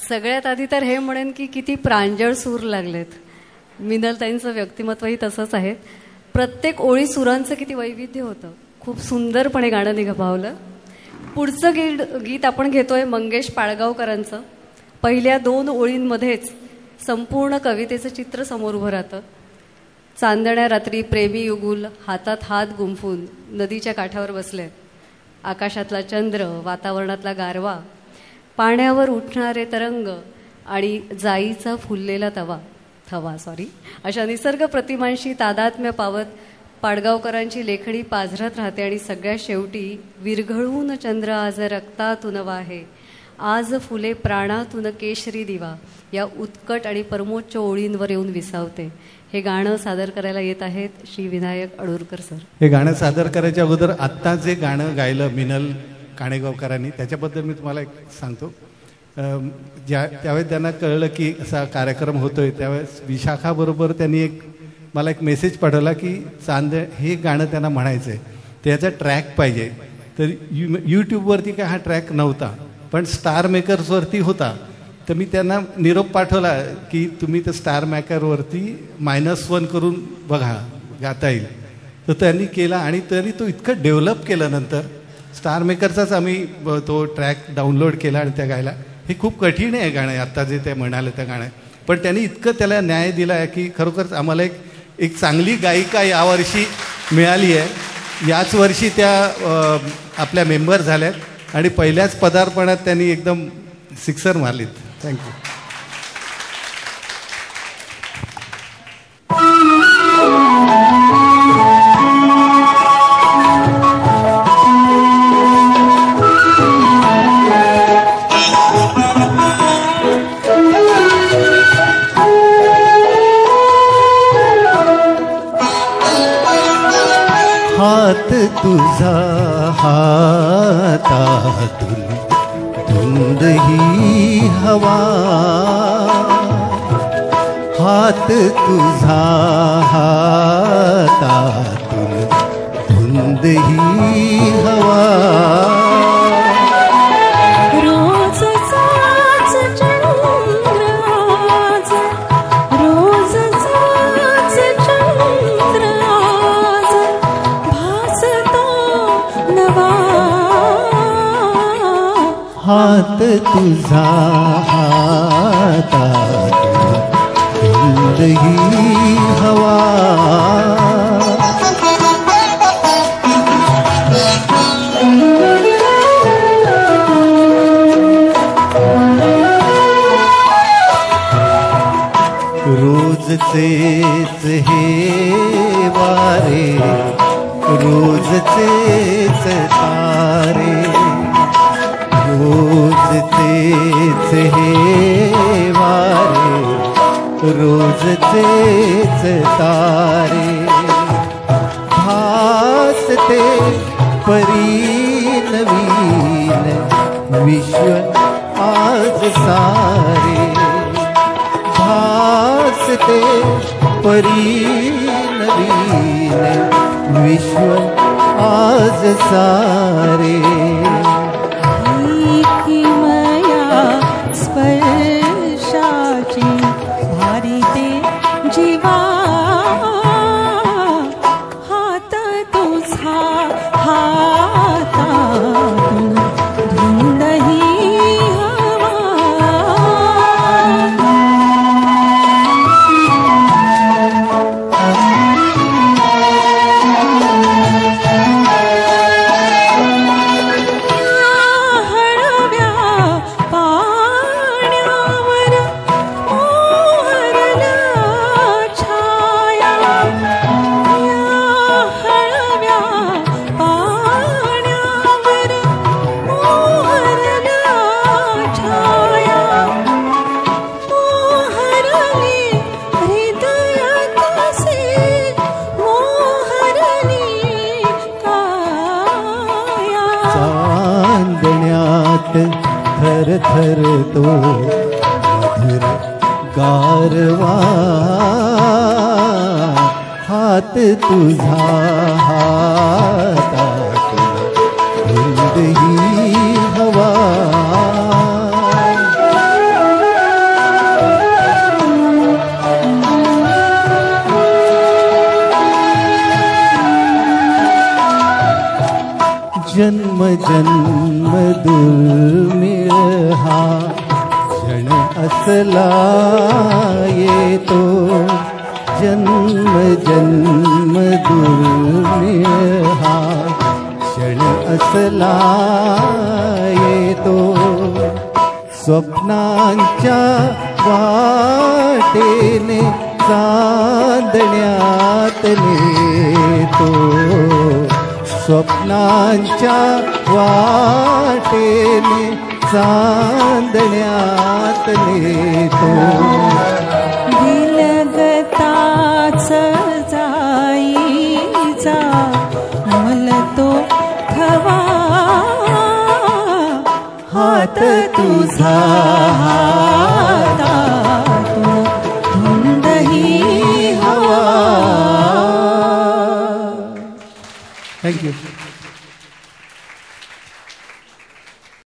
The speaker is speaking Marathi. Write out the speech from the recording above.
सगळ्यात आधी तर हे म्हणेन की किती प्रांजळ सूर लागलेत. मिनलताईंचं व्यक्तिमत्वही तसंच आहे. प्रत्येक ओळी सुरांचं किती वैविध्य होतं. खूप सुंदरपणे गाणं निभावलं. पुढचं गीत आपण घेतोय मंगेश पाळगावकरांचं. पहिल्या 2 ओळींमध्येच संपूर्ण कवितेचं चित्र समोर उभं राहतं. चांदण्या रात्री प्रेमी युगुल हातात हात गुंफून नदीच्या काठावर बसलेत. आकाशातला चंद्र, वातावरणातला गारवा, पाण्यावर उठणारे तरंग आणि जाईचा फुललेला थवा अशा निसर्ग प्रतिमांशी तादात्म्य पावत पाडगावकरांची लेखणी पाझरत राहते. आणि सगळ्यात शेवटी विरघळून चंद्र आज रक्तातून वाहे, आज फुले प्राणातून केशरी दिवा या उत्कट आणि परमोच्च ओळींवर येऊन विसावते. हे गाणं सादर करायला येत आहेत श्री विनायक अडूरकर सर. हे गाणं सादर करायच्या अगोदर आत्ता जे गाणं गायलं मिनल काणेगावकरांनी त्याच्याबद्दल मी तुम्हाला एक सांगतो. त्यावेळेस त्यांना कळलं की असा कार्यक्रम होतोय, त्यावेळेस विशाखाबरोबर त्यांनी मला एक मेसेज पाठवला की हे गाणं त्यांना म्हणायचं आहे, त्याचा ट्रॅक पाहिजे. तर यूट्यूबवरती काय हा ट्रॅक नव्हता, पण स्टार मेकर्सवरती होता. तर मी त्यांना निरोप पाठवला की तुम्ही तर स्टार मेकरवरती -1 करून बघा, गाता येईल. तर त्यांनी केला आणि तरी तो इतकं डेव्हलप केलं. नंतर स्टार मेकरचाच आम्ही तो ट्रॅक डाउनलोड केला आणि त्या गायला. हे खूप कठीण आहे गाणं, आत्ता जे ते म्हणाले त्या गाणं, पण त्यांनी इतकं त्याला न्याय दिला आहे की खरोखरच आम्हाला एक चांगली गायिका यावर्षी मिळाली आहे. याच वर्षी त्या आपल्या मेंबर झाल्यात आणि पहिल्याच पदार्पणात त्यांनी एकदम सिक्सर मारलीत. थँक्यू. हात तुझा हातातून धुंद ही हवा, हात तुझा हातातून धुंद ही हवा. हात तुझा हातातून धुंद ही हवा. रोजचेच हे वारे, रोजचेच तारे, रोज तेच हे वारे, रोज तेच तारे. भासते परी नवीन विश्व आज सारे, भासते परी नवीन विश्व आज सारे. स्पर्शाची भारी ते जीवा, हात तुझा हातातून धुंद ही थर थर तो मधुर गारवा. हात तुझा हातातून धुंद ही हवा. जन्म जन्म दुर्मिळ हा क्षण असला येतो जन्म जन्म दुर्मिळ हा क्षण असला येतो स्वप्नांच्या वाटेने चांदण्यात नेतो स्वप्नांच्या वाटेने चांदण्यात नेतो दिलगताच जाईचा मलतो खवा हात तुझा हातातून धुंदही हवा. थँक्यू.